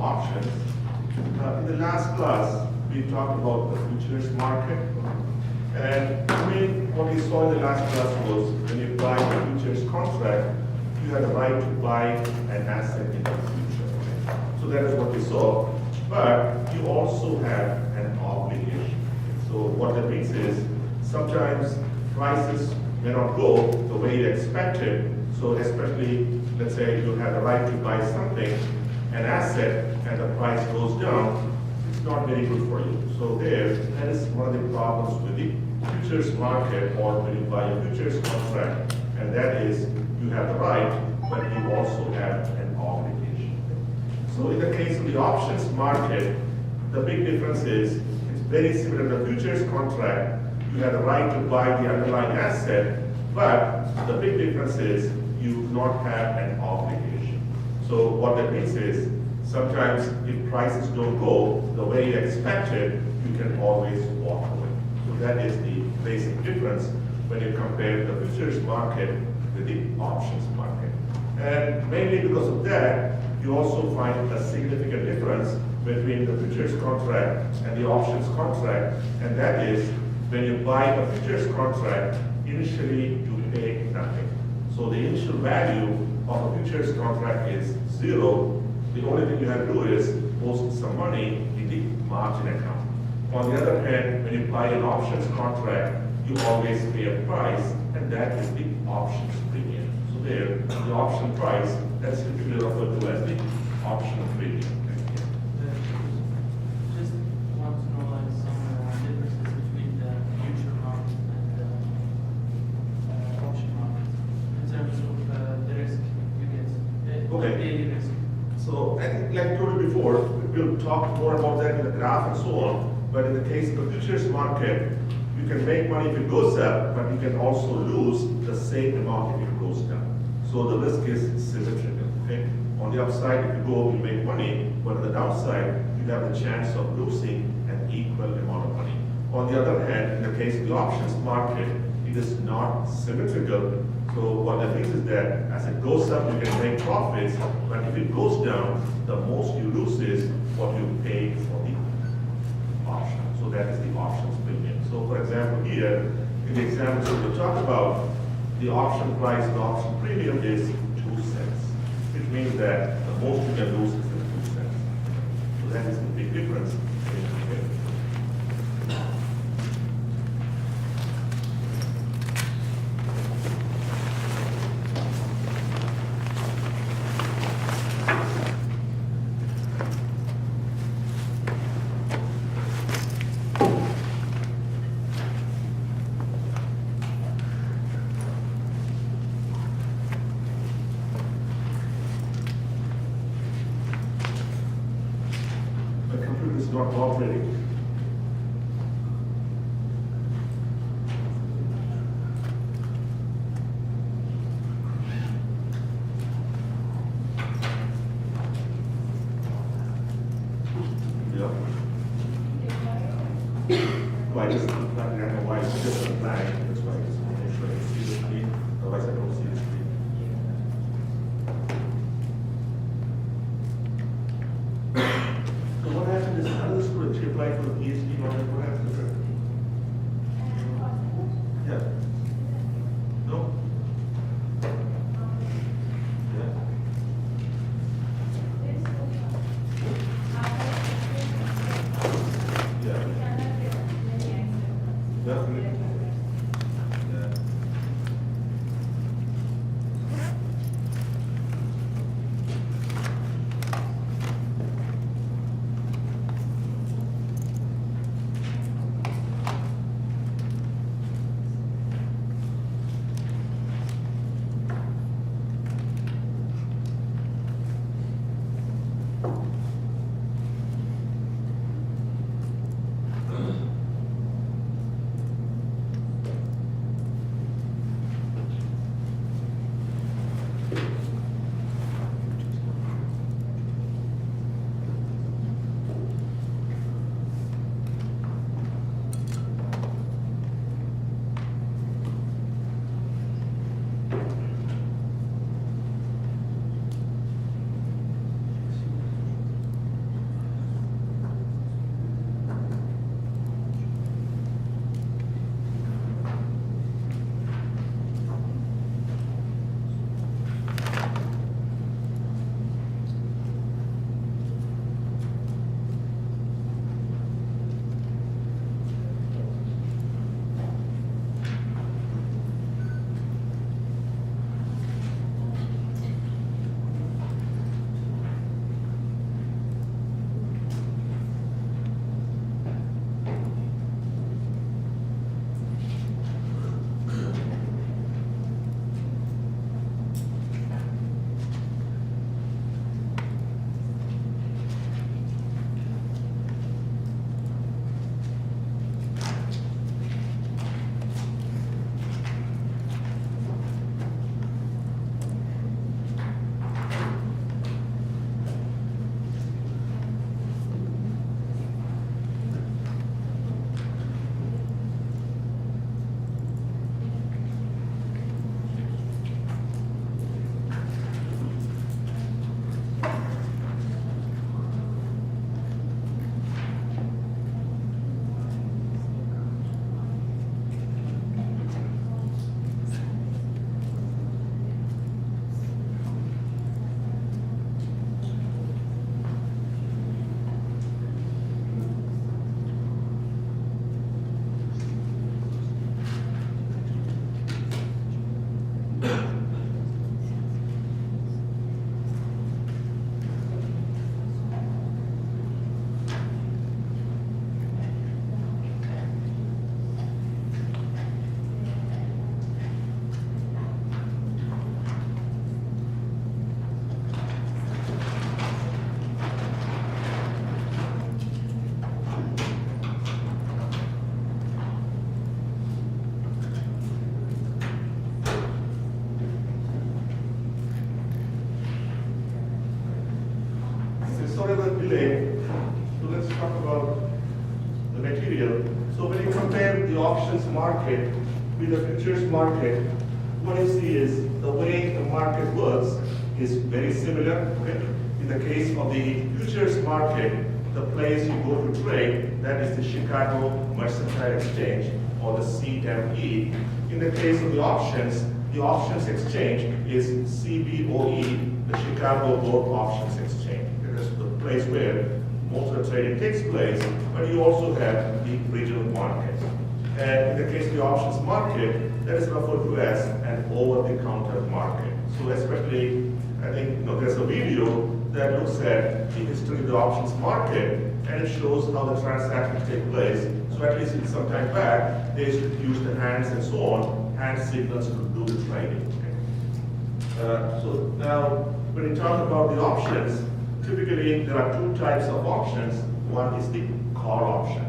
options. In the last class, we talked about the futures market. And what we saw in the last class was when you buy a futures contract, you have the right to buy an asset in the future. So that is what we saw. But you also have an obligation. So what that means is sometimes prices may not go the way you expected. So especially, let's say you have the right to buy something, an asset, and the price goes down, it's not very good for you. So that is one of the problems with the futures market or when you buy a futures contract, and that is you have the right, but you also have an obligation. So in the case of the options market, the big difference is it's very similar to the futures contract. You have the right to buy the underlying asset, but the big difference is you do not have an obligation. So what that means is sometimes if prices don't go the way you expected, you can always walk away. So that is the basic difference when you compare the futures market with the options market. And mainly because of that, you also find a significant difference between the futures contract and the options contract, and that is when you buy a futures contract, initially you pay nothing. So the initial value of a futures contract is zero. The only thing you have to do is post some money in the margin account. On the other hand, when you buy an options contract, you always pay a price, and that is the options premium. So there, the option price, that's typically referred to as the option premium. Just want to know like some differences between the future market and the option market in terms of the risk you get, Okay. daily risk. So I think, like I told you before, we'll talk more about that in the graph and so on. But in the case of the futures market, you can make money if it goes up, but you can also lose the same amount if it goes down. So the risk is symmetrical. Okay? On the upside, if you go, you make money, but on the downside, you have the chance of losing an equal amount of money. On the other hand, in the case of the options market, it is not symmetrical. So what that means is that as it goes up, you can make profits, but if it goes down, the most you lose is what you paid for the option. So that is the options premium. So for example, here, in the examples that we talk about, the option price, the option premium is 2 cents, which means that the most you can lose is the 2 cents. So that is the big difference. The computer is not cooperating. Yeah. Why does it look like that? Why is it just a flag? That's why I just want to make sure I see the screen. Otherwise, I don't see the screen. So what happened is, how does this go? She applied for the PhD, what happened to her? Yeah. No? Yeah. Yeah. Definitely. Yeah. sorry about the delay. So let's talk about the material. So when you compare the options market with the futures market, what you see is the way the market works is very similar. Okay? In the case of the futures market, the place you go to trade, that is the Chicago Mercantile Exchange, or the CME. In the case of the options exchange is CBOE, the Chicago Board Options Exchange. It is the place where most of the trading takes place, but you also have the regional markets. And in the case of the options market, that is referred to as an over-the-counter market. So especially, I think there's a video that looks at the history of the options market, and it shows how the transactions take place. So at least some time back, they used to use the hands and so on, hand signals to do the trading. So now, when we talk about the options, typically there are two types of options. One is the call option.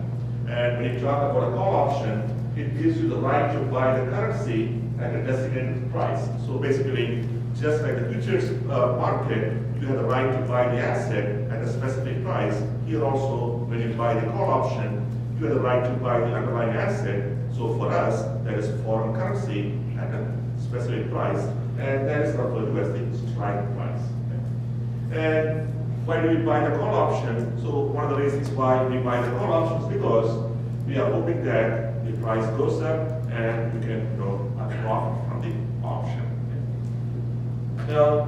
And when you talk about a call option, it gives you the right to buy the currency at a designated price. So basically, just like the futures market, you have the right to buy the asset at a specific price. Here also, when you buy the call option, you have the right to buy the underlying asset. So for us, that is foreign currency at a specific price, and that is referred to as the strike price. And why do we buy the call option? So one of the reasons why we buy the call option is because we are hoping that the price goes up and we can profit from the option. Now,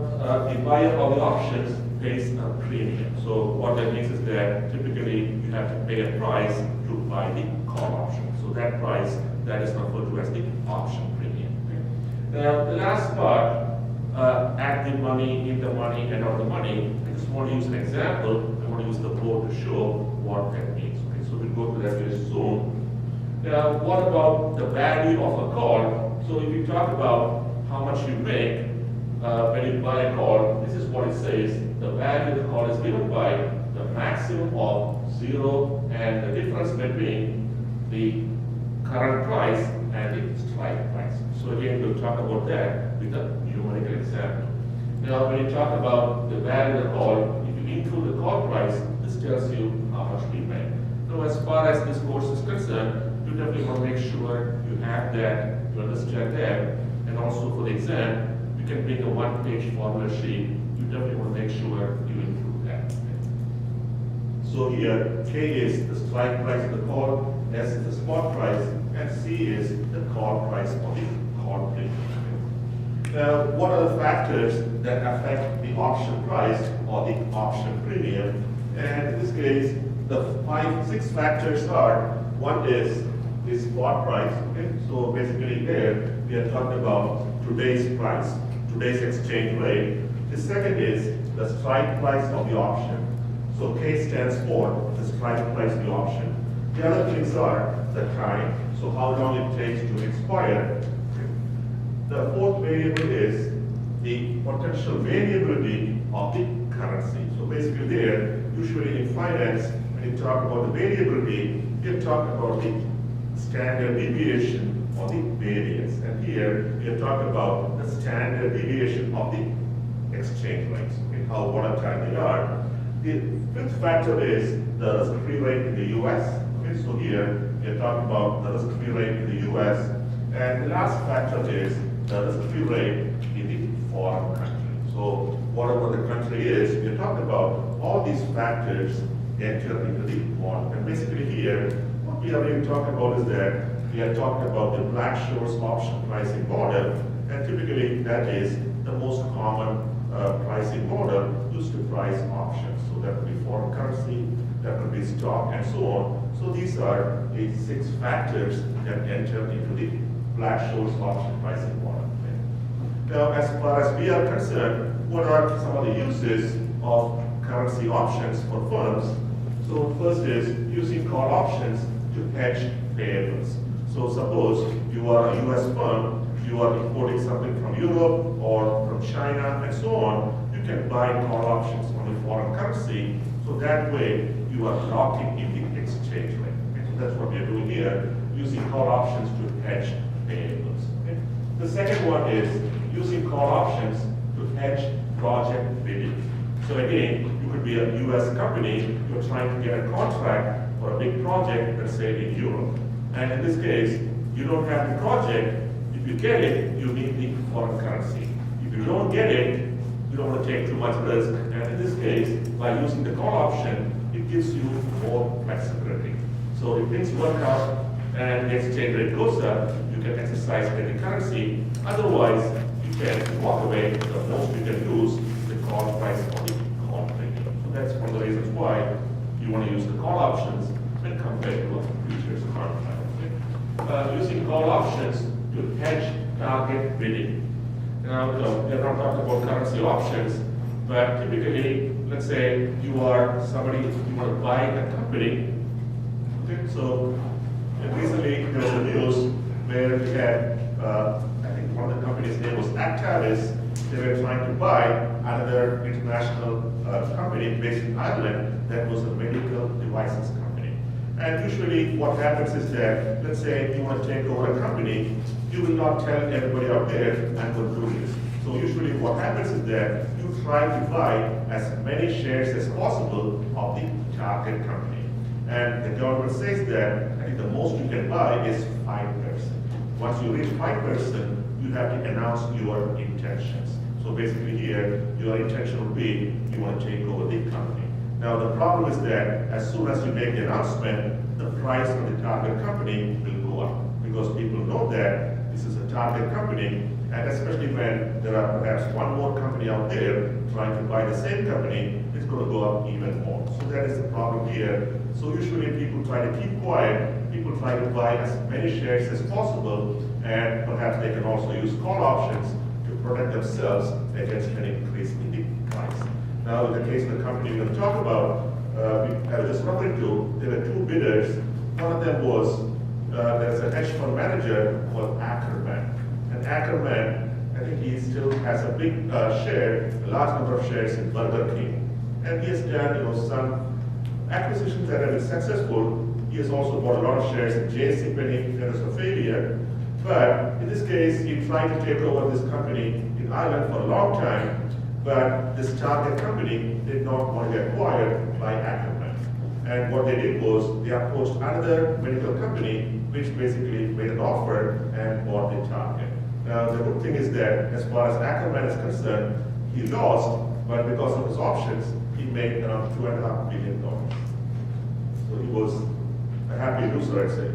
the buyer of the options pays a premium. So what that means is that typically you have to pay a price to buy the call option. So that price, that is referred to as the option premium. Now, the last part, at the money, in the money, and out the money, I just want to use an example. I want to use the board to show what that means. Okay? So we'll go to that very soon. Now, what about the value of a call? So if you talk about how much you make when you buy a call, this is what it says. The value of the call is given by the maximum of 0 and the difference between the current price and the strike price. So again, we'll talk about that with a numerical example. Now, when you talk about the value of the call, if you include the call price, this tells you how much we make. Now, as far as this course is concerned, you definitely want to make sure you have that, you understand that, and also for the exam, you can bring a one-page formula sheet. You definitely want to make sure you include that. So here, K is the strike price of the call, S is the spot price, and C is the call price of the call premium. Now, what are the factors that affect the option price or the option premium? And in this case, the 6 factors are, one is the spot price. Okay? So basically there, we are talking about today's price, today's exchange rate. The second is the strike price of the option. So K stands for the strike price of the option. The other things are the time, so how long it takes to expire. The fourth variable is the potential variability of the currency. So basically there, usually in finance, when you talk about the variability, you talk about the standard deviation or the variance. And here, we are talking about the standard deviation of the exchange rates, okay, how volatile they are. The fifth factor is the risk-free rate in the US. Okay, so here, we are talking about the risk-free rate in the US. And the last factor is the risk-free rate in the foreign country. So whatever the country is, we are talking about all these factors enter into the model. And basically here, what we are really talking about is that we are talking about the Black-Scholes option pricing model, and typically that is the most common pricing model used to price options. So that would be foreign currency, that would be stock, and so on. So these are the 6 factors that enter into the Black-Scholes option pricing model. Now, as far as we are concerned, what are some of the uses of currency options for firms? So first is using call options to hedge payables. So suppose you are a US firm, you are importing something from Europe or from China and so on, you can buy call options on the foreign currency, so that way you are locking in the exchange rate. Okay? So that's what we are doing here, using call options to hedge payables. Okay? The second one is using call options to hedge project bidding. So again, you could be a US company, you're trying to get a contract for a big project, let's say in Europe. And in this case, you don't have the project. If you get it, you need the foreign currency. If you don't get it, you don't want to take too much risk. And in this case, by using the call option, it gives you more flexibility. So if things work out and the exchange rate goes up, you can exercise any currency. Otherwise, you can walk away. The most you can use the call price or the call premium. So that's one of the reasons why you want to use the call options when compared to a futures contract. Using call options to hedge target bidding. Now, we're not talking about currency options, but typically, let's say you are somebody, you want to buy a company. Okay, so recently there was a news where we had, I think one of the company's name was Actavis. They were trying to buy another international company based in Ireland that was a medical devices company. And usually what happens is that, let's say you want to take over a company, you will not tell everybody out there, I'm going to do this. So usually what happens is that you try to buy as many shares as possible of the target company. And the government says that I think the most you can buy is 5%. Once you reach 5%, you have to announce your intentions. So basically here, your intention will be you want to take over the company. Now the problem is that as soon as you make the announcement, the price of the target company will go up because people know that this is a target company, and especially when there are perhaps one more company out there trying to buy the same company, it's going to go up even more. So that is the problem here. So usually people try to keep quiet, people try to buy as many shares as possible, and perhaps they can also use call options to protect themselves against an increase in the price. Now in the case of the company we're going to talk about, I was just referring to, there were two bidders. One of them was, there's a hedge fund manager called Ackerman. And Ackerman, I think he still has a big share, a large number of shares in Burger King. And he has done, some acquisitions that have been successful. He has also bought a lot of shares in JCPenney, that was a failure. But in this case, he tried to take over this company in Ireland for a long time, but this target company did not want to get acquired by Ackerman. And what they did was they approached another medical company, which basically made an offer and bought the target. Now the good thing is that as far as Ackerman is concerned, he lost, but because of his options, he made around $2.5 billion. So he was a happy loser, I'd say,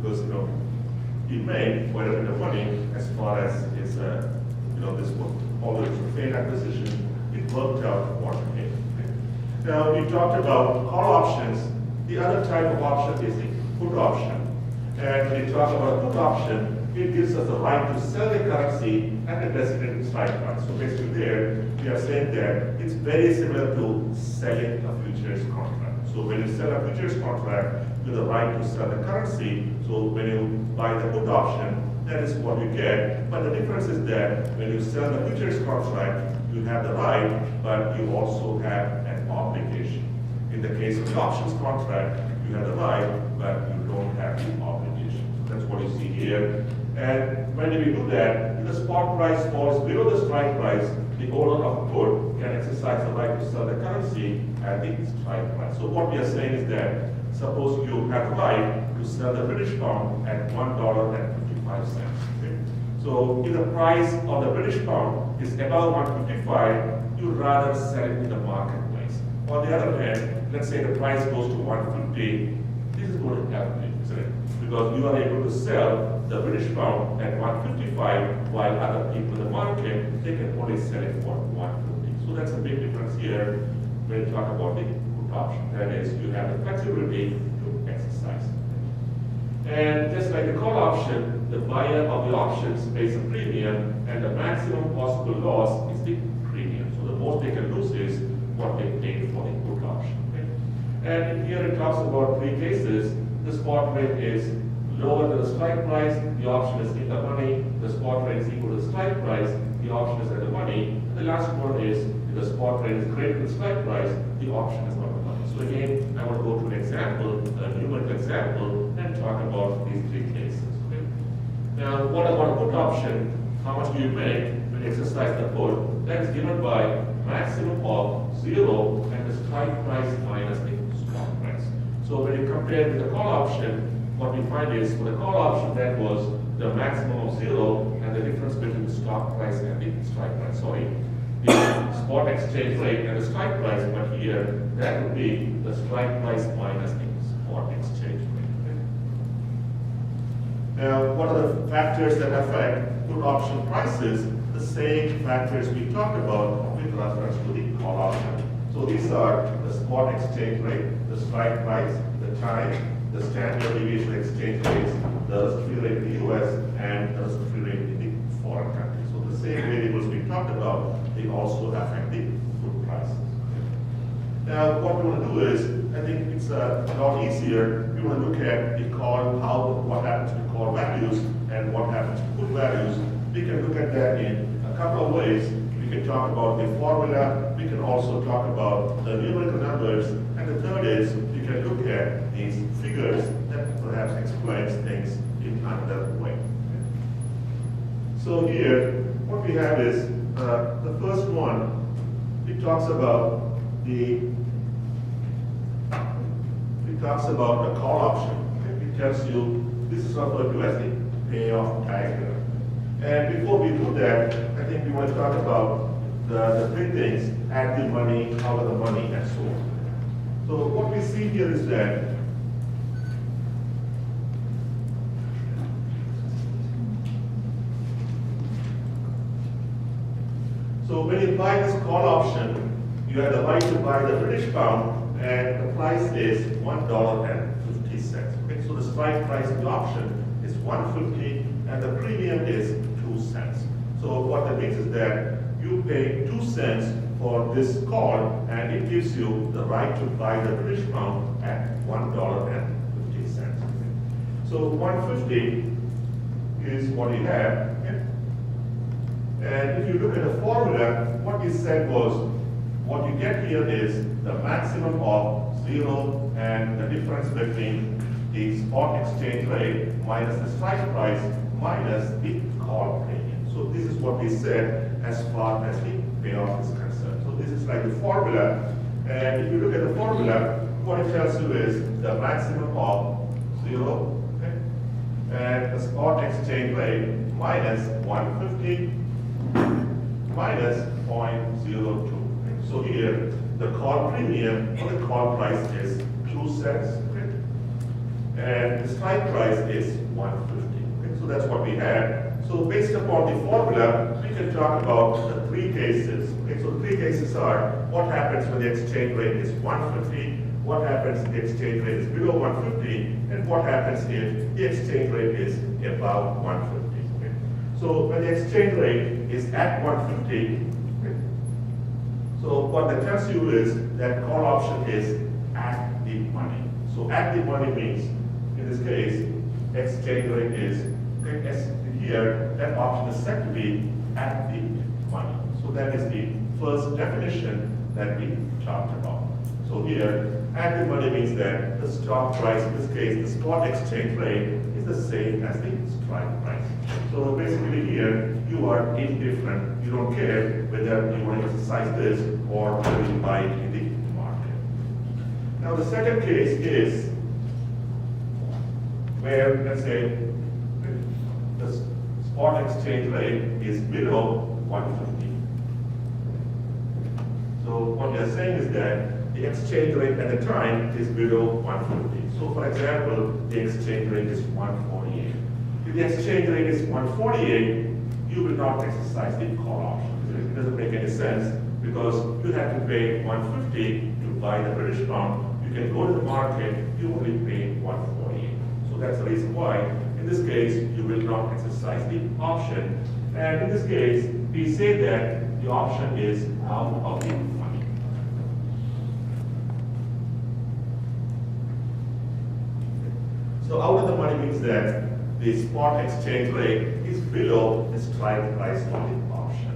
because he made quite a bit of money as far as his, this was although it's a failed acquisition, it worked out what it made. Now we talked about call options. The other type of option is the put option. And when we talk about a put option, it gives us the right to sell the currency at a designated strike price. So basically there, we are saying that it's very similar to selling a futures contract. So when you sell a futures contract, you have the right to sell the currency. So when you buy the put option, that is what you get. But the difference is that when you sell the futures contract, you have the right, but you also have an obligation. In the case of the options contract, you have the right, but you don't have the obligation. So that's what you see here. And when we do that, if the spot price falls below the strike price, the owner of a put can exercise the right to sell the currency at the strike price. So what we are saying is that suppose you have the right to sell the British pound at $1.55. Okay? So if the price of the British pound is above 155, you'd rather sell it in the marketplace. On the other hand, let's say the price goes to 150, this is going to happen, isn't it? Because you are able to sell the British pound at 155, while other people in the market, they can only sell it for 150. So that's a big difference here when you talk about the put option. That is, you have the flexibility to exercise. And just like the call option, the buyer of the options pays a premium, and the maximum possible loss is the premium. So the most they can lose is what they paid for the put option. Okay? And here it talks about three cases. The spot rate is lower than the strike price, the option is in the money, the spot rate is equal to the strike price, the option is at the money, and the last one is if the spot rate is greater than the strike price, the option is not the money. So again, I want to go to an example, a numerical example, and talk about these three cases. Okay? Now, what about a put option? How much do you make when you exercise the put? That is given by maximum of 0 and the strike price minus the spot price. So when you compare with the call option, what we find is for the call option that was the maximum of 0 and the difference between the stock price and the strike price. Sorry, the spot exchange rate and the strike price, but here that would be the strike price minus the spot exchange rate. Now, what are the factors that affect put option prices? The same factors we talked about with reference to the call option. So these are the spot exchange rate, the strike price, the time, the standard deviation exchange rates, the risk-free rate in the US, and the risk-free rate in the foreign countries. So the same variables we talked about, they also affect the food prices. Now, what we want to do is, I think it's a lot easier. We want to look at the call, what happens to call values and what happens to food values. We can look at that in a couple of ways. We can talk about the formula. We can also talk about the numerical numbers. And the third is we can look at these figures that perhaps explains things in another way. So here, what we have is the first one. It talks about the call option. Okay? It tells you this is referred to as the payoff diagram. And before we do that, I think we want to talk about the three things: add the money, out of the money, and so on. So what we see here is that when you buy this call option, you have the right to buy the British pound, and the price is $1.50. Okay, so the strike price of the option is $1.50, and the premium is 2 cents. So what that means is that you pay 2 cents for this call, and it gives you the right to buy the British pound at $1.50. So 150 is what you have. Okay? And if you look at the formula, what we said was, what you get here is the maximum of 0 and the difference between the spot exchange rate minus the strike price minus the call premium. So this is what we said as far as the payoff is concerned. So this is like the formula. And if you look at the formula, what it tells you is the maximum of 0, okay, and the spot exchange rate minus 150 minus 0.02. Okay. So here, the call premium or the call price is 2 cents, okay, and the strike price is 150. Okay. So that's what we had. So based upon the formula, we can talk about the three cases. Okay. So the three cases are what happens when the exchange rate is 150, what happens if the exchange rate is below 150, and what happens if the exchange rate is above 150. Okay. So when the exchange rate is at 150, okay, so what that tells you is that call option is at the money. So at the money means, in this case, exchange rate is, okay, here, that option is said to be at the money. So that is the first definition that we talked about. So here, at the money means that the stock price, in this case, the spot exchange rate, is the same as the strike price. So basically here, you are indifferent. You don't care whether you want to exercise this or whether you buy it in the market. Now the second case is where, let's say, the spot exchange rate is below 150. So what we are saying is that the exchange rate at the time is below 150. So for example, the exchange rate is 148. If the exchange rate is 148, you will not exercise the call option. It doesn't make any sense because you have to pay 150 to buy the British pound. You can go to the market, you only pay 148. So that's the reason why, in this case, you will not exercise the option. And in this case, we say that the option is out of the money. So out of the money means that the spot exchange rate is below the strike price of the option.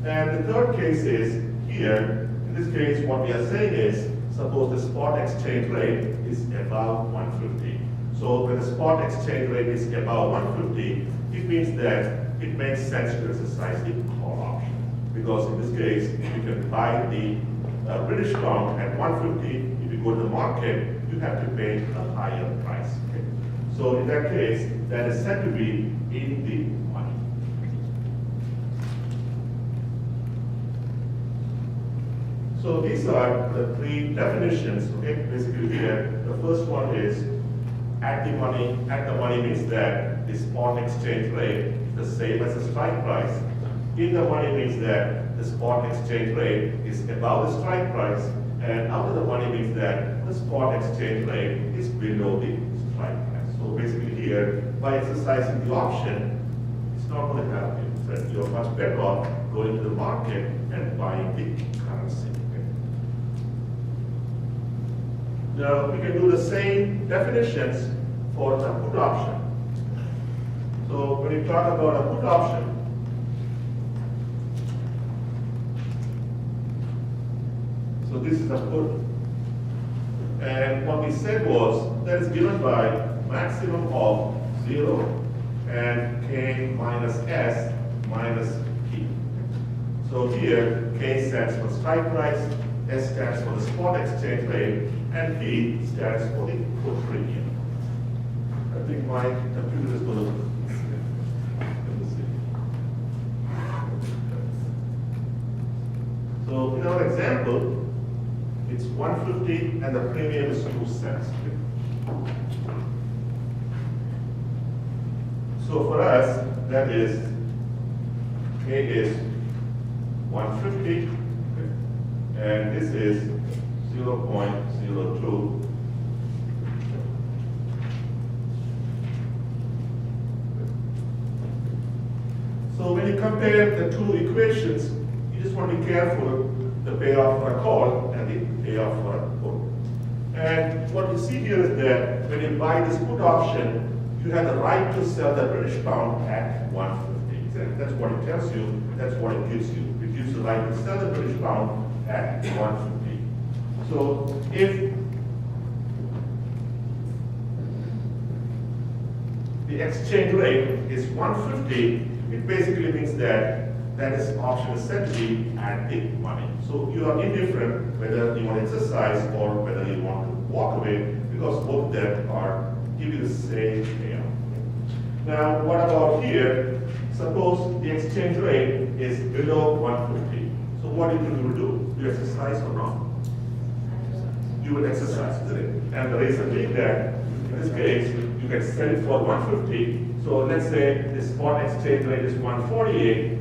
And the third case is here, in this case, what we are saying is, suppose the spot exchange rate is above 150. So when the spot exchange rate is above 150, it means that it makes sense to exercise the call option. because in this case, you can buy the British pound at 150. If you go to the market, you have to pay a higher price. Okay? So in that case, that is said to be in the money. So these are the three definitions. Okay, basically here, the first one is at the money. At the money means that the spot exchange rate is the same as the strike price. In the money means that the spot exchange rate is above the strike price, and out of the money means that the spot exchange rate is below the strike price. So basically here, by exercising the option, it's not going to help you. So you're much better off going to the market and buying the currency. Okay? Now we can do the same definitions for the put option. So when you talk about a put option, so this is a put, and what we said was that is given by maximum of 0 and K minus S minus P. So here K stands for strike price, S stands for the spot exchange rate, and P stands for the put premium. I think my computer is going to. So in our example, it's 150 and the premium is 2 cents. So for us, that is, K is 150 and this is 0.02. So when you compare the two equations, you just want to be careful the payoff for a call and the payoff for a put. And what you see here is that when you buy this put option, you have the right to sell the British pound at 150. That's what it tells you, that's what it gives you. It gives you the right to sell the British pound at 150. So if the exchange rate is 150, it basically means that this option is said to be at the money. So you are indifferent whether you want to exercise or whether you want to walk away, because both of them are giving the same payout. Now, what about here? Suppose the exchange rate is below 150. So what do you think you will do? You exercise or not? You will exercise, isn't it? And the reason being that, in this case, you can sell it for 150. So let's say the spot exchange rate is 148.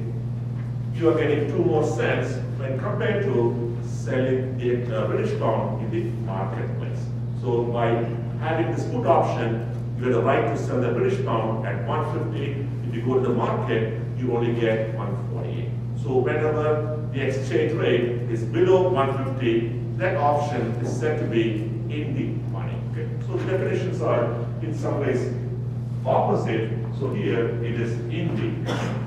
You are getting 2 more cents when compared to selling the British pound in the marketplace. So by having this put option, you have the right to sell the British pound at 150. If you go to the market, you only get 148. So whenever the exchange rate is below 150, that option is said to be in the money. Okay? So the definitions are in some ways opposite. So here it is in the.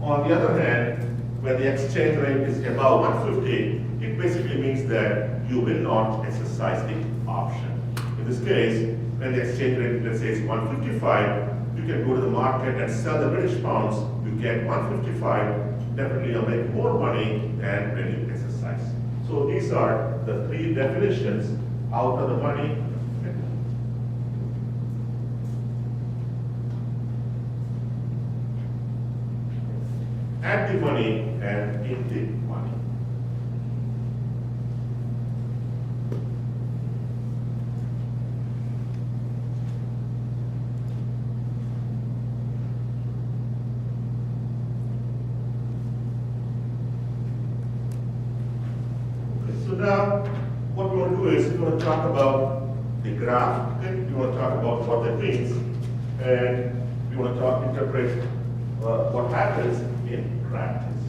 On the other hand, when the exchange rate is above 150, it basically means that you will not exercise the option. In this case, when the exchange rate, let's say, is 155, you can go to the market and sell the British pounds. You get 155. Definitely, you'll make more money than when you exercise. So these are the 3 definitions out of the money. At the money and in the money. Okay, so now what we want to do is we want to talk about the graph. Okay? We want to talk about what that means, and we want to interpret what happens in practice.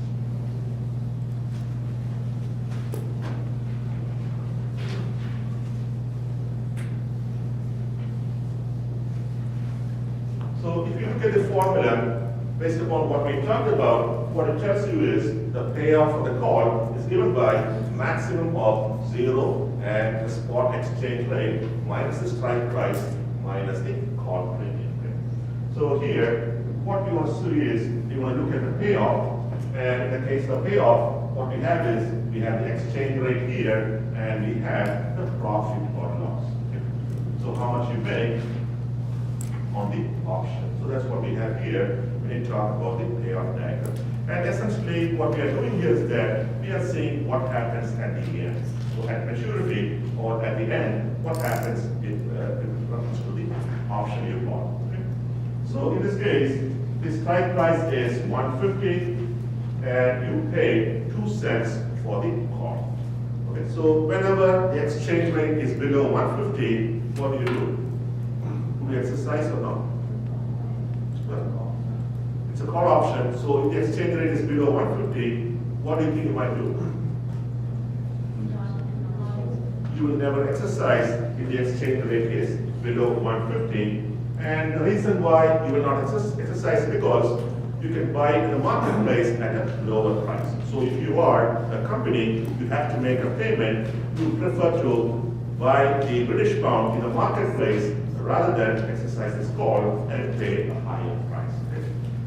So if you look at the formula, based upon what we talked about, what it tells you is the payoff for the call is given by maximum of 0 and the spot exchange rate minus the strike price minus the call premium. Okay? So here, what we want to see is, we want to look at the payoff, and in the case of payoff, what we have is, we have the exchange rate here, and we have the profit or loss. Okay? So how much you make on the option. So that's what we have here when we talk about the payoff diagram. And essentially, what we are doing here is that we are seeing what happens at the end. So at maturity or at the end, what happens with reference to the option you bought. Okay? So in this case, the strike price is 150, and you pay 2 cents for the call. Okay, so whenever the exchange rate is below 150, what do you do? Do you exercise or not? Well, it's a call option, so if the exchange rate is below 150, what do you think you might do? You will never exercise if the exchange rate is below 150. And the reason why you will not exercise is because you can buy in the marketplace at a lower price. So if you are a company, you have to make a payment, you prefer to buy the British pound in the marketplace rather than exercise this call and pay a higher price. Okay?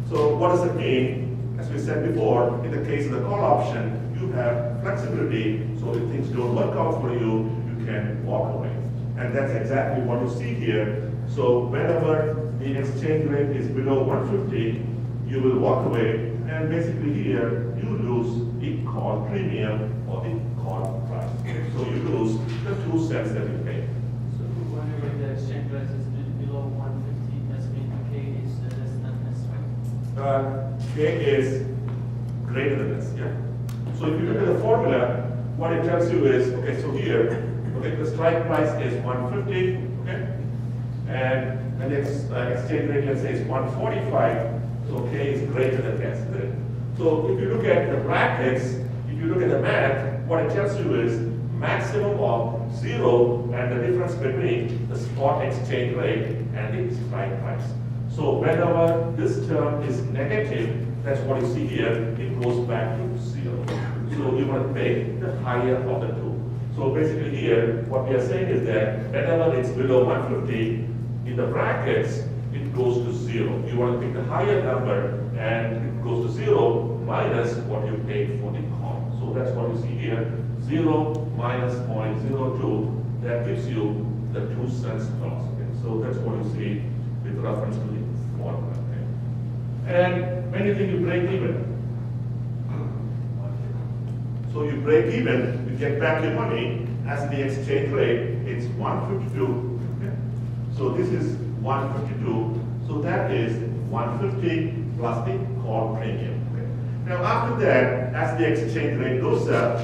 So what does it mean? As we said before, in the case of the call option, you have flexibility, so if things don't work out for you, you can walk away. And that's exactly what you see here. So whenever the exchange rate is below 150, you will walk away, and basically here, you lose the call premium or the call price. So you lose the 2 cents that you pay. So whenever the exchange rate is below 150, that's mean K is less than S, right? K is greater than this, yeah. So if you look at the formula, what it tells you is, okay, so here, okay, the strike price is 150, okay? And the exchange rate, let's say, is 145, so K is greater than S. So if you look at the brackets, if you look at the math, what it tells you is maximum of 0 and the difference between the spot exchange rate and the strike price. So whenever this term is negative, that's what you see here, it goes back to 0. So you want to pay the higher of the two. So basically here, what we are saying is that whenever it's below 150, in the brackets, it goes to 0. You want to pick the higher number, and it goes to 0 minus what you paid for the call. So that's what you see here, 0 minus 0.02, that gives you the 2 cents loss. Okay? So that's what you see with reference to the formula. Okay? And when you think you break even, so you break even, you get back your money, as the exchange rate, it's 152. Okay? So this is 152, so that is 150 plus the call premium. Okay? Now after that, as the exchange rate goes up,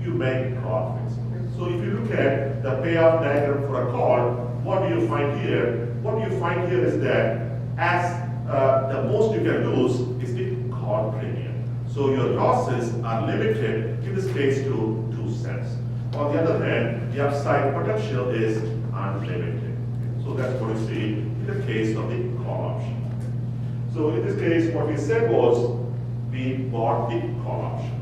you make profits. Okay? So if you look at the payoff diagram for a call, what do you find here? What you find here is that as the most you can lose is the call premium. So your losses are limited, in this case, to 2 cents. On the other hand, the upside potential is unlimited. So that's what you see in the case of the call option. So in this case, what we said was, we bought the call option.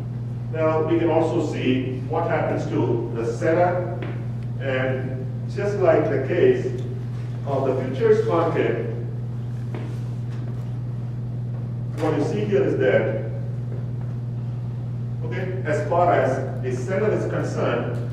Now, we can also see what happens to the seller, and just like the case of the futures market, what you see here is that, okay, as far as the seller is concerned,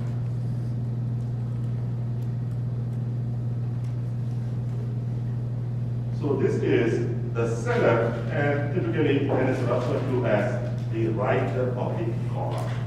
so this is the seller, and typically that is referred to as the writer of the call option.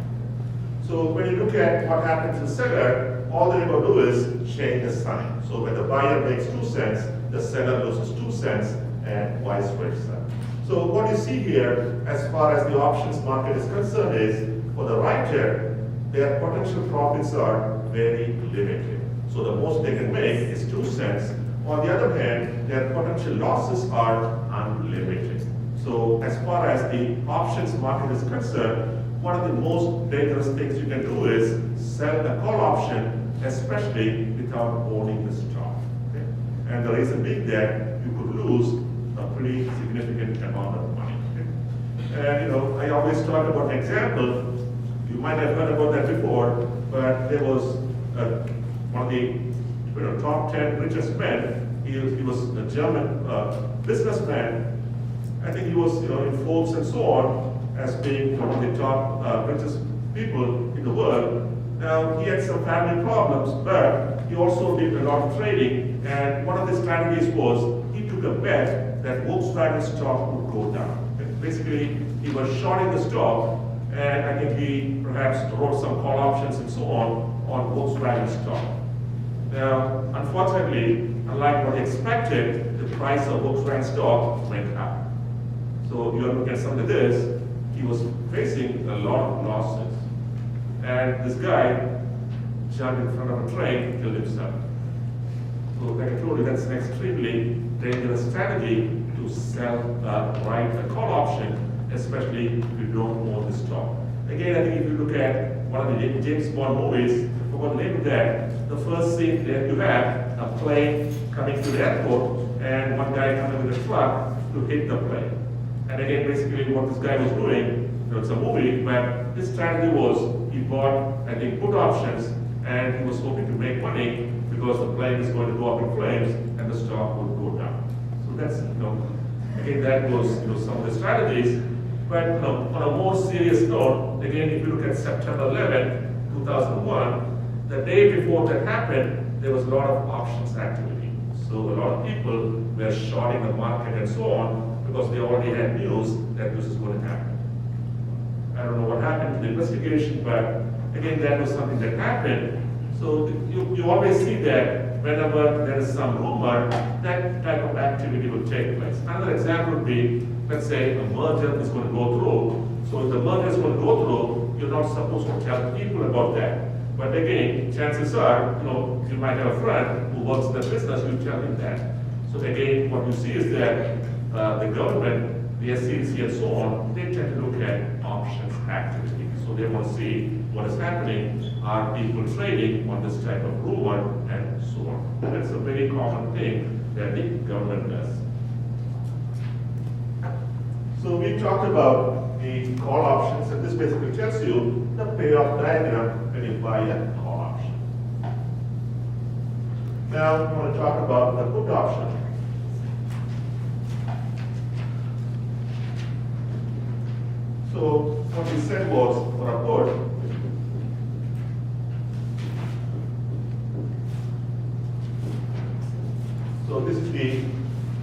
So when you look at what happens to the seller, all they're going to do is change the sign. So when the buyer makes 2 cents, the seller loses 2 cents, and vice versa. So what you see here, as far as the options market is concerned, is for the writer, their potential profits are very limited. So the most they can make is 2 cents. On the other hand, their potential losses are unlimited. So as far as the options market is concerned, one of the most dangerous things you can do is sell a call option, especially without owning the stock. Okay? And the reason being that you could lose a pretty significant amount of money. Okay? And I always talk about an example. You might have heard about that before, but there was one of the top 10 richest men he was a German businessman. I think he was, in Forbes and so on, as being one of the top richest people in the world. Now, he had some family problems, but he also did a lot of trading, and one of his strategies was he took a bet that Volkswagen stock would go down. Basically, he was shorting the stock, and I think he perhaps wrote some call options and so on Volkswagen stock. Now, unfortunately, unlike what he expected, the price of Volkswagen stock went up. So you look at some of this, he was facing a lot of losses. And this guy jumped in front of a train, killed himself. So like I told you, that's an extremely dangerous strategy to sell, write a call option, especially if you don't own the stock. Again, I think if you look at one of the James Bond movies, I forgot the name of that, the first scene that you have a plane coming to the airport and one guy coming with a truck to hit the plane. And again, basically what this guy was doing, it's a movie, but his strategy was he bought, I think, put options, and he was hoping to make money because the plane is going to go up in flames and the stock would go down. So that's, again, that was, some of the strategies. But, on a more serious note, again, if you look at September 11, 2001, the day before that happened, there was a lot of options activity. So a lot of people were shorting the market and so on because they already had news that this is going to happen. I don't know what happened to the investigation, but again, that was something that happened. So you always see that whenever there is some rumor, that type of activity will take place. Another example would be, let's say a merger is going to go through. So if the merger is going to go through, you're not supposed to tell people about that. But again, chances are, you might have a friend who works in the business, you tell him that. So again, what you see is that the government, the SEC and so on, they tend to look at options activity. So they want to see what is happening. Are people trading on this type of rumor and so on. That's a very common thing that the government does. So we talked about the call options, and this basically tells you the payoff diagram when you buy a call option. Now I want to talk about the put option. So what we said was for a put, so this is the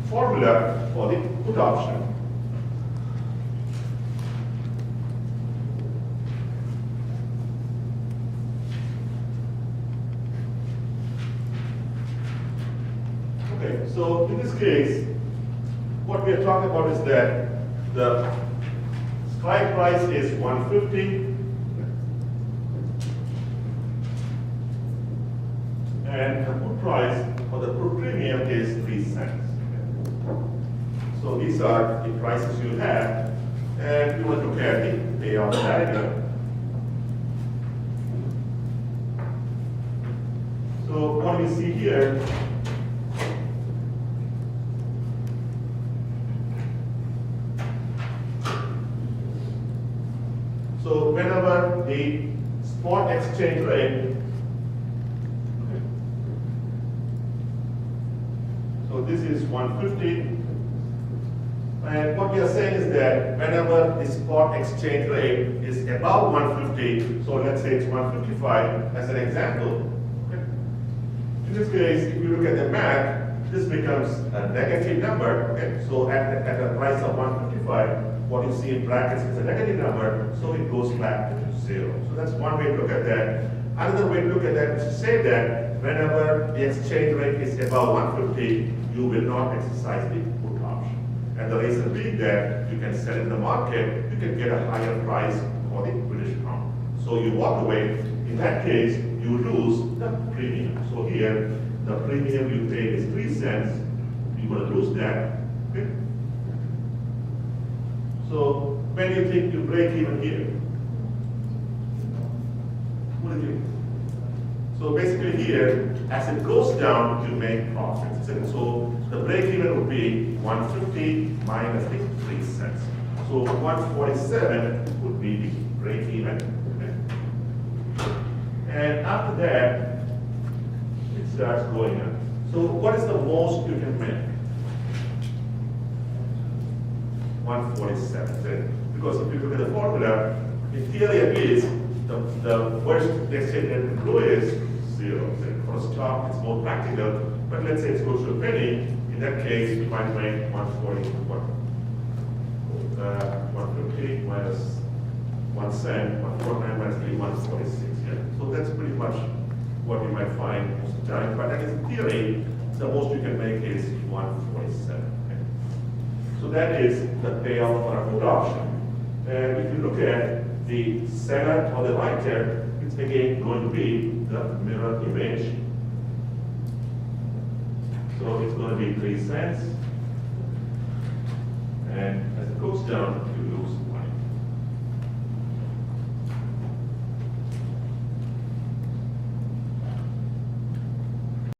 formula for the put option. Okay, so in this case, what we are talking about is that the strike price is 150 and the put price or the put premium is 3 cents. So these are the prices you have, and you want to look at the payoff diagram. So what we see here, so whenever the spot exchange rate, so this is 150, and what we are saying is that whenever the spot exchange rate is above 150, so let's say it's 155 as an example. In this case, if you look at the math, this becomes a negative number. Okay? So at a price of 155, what you see in brackets is a negative number, so it goes back to 0. So that's one way to look at that. Another way to look at that is to say that whenever the exchange rate is above 150, you will not exercise the put option. And the reason being that you can sell in the market, you can get a higher price for the British pound. So you walk away. In that case, you lose the premium. So here, the premium you paid is 3 cents. You're going to lose that. Okay? So when do you think you break even here? What do you think? So basically here, as it goes down, you make profits. So the break even would be 150 minus the 3 cents. So 147 would be the break even. Okay? And after that, it starts going up. So what is the most you can make? 147, is it? Because if you look at the formula, in theory at least, the worst let's say net inflow is 0. So for a stock, it's more practical, but let's say it goes to a penny, in that case, we might make 140, 150 minus 1 cent, 149 minus 3, 146. Yeah. So that's pretty much what you might find most of the time. But in theory, the most you can make is 147. Okay? So that is the payoff for a put option. And if you look at the seller or the writer, it's again going to be the mirror image. So it's going to be 3 cents. And as it goes down, you lose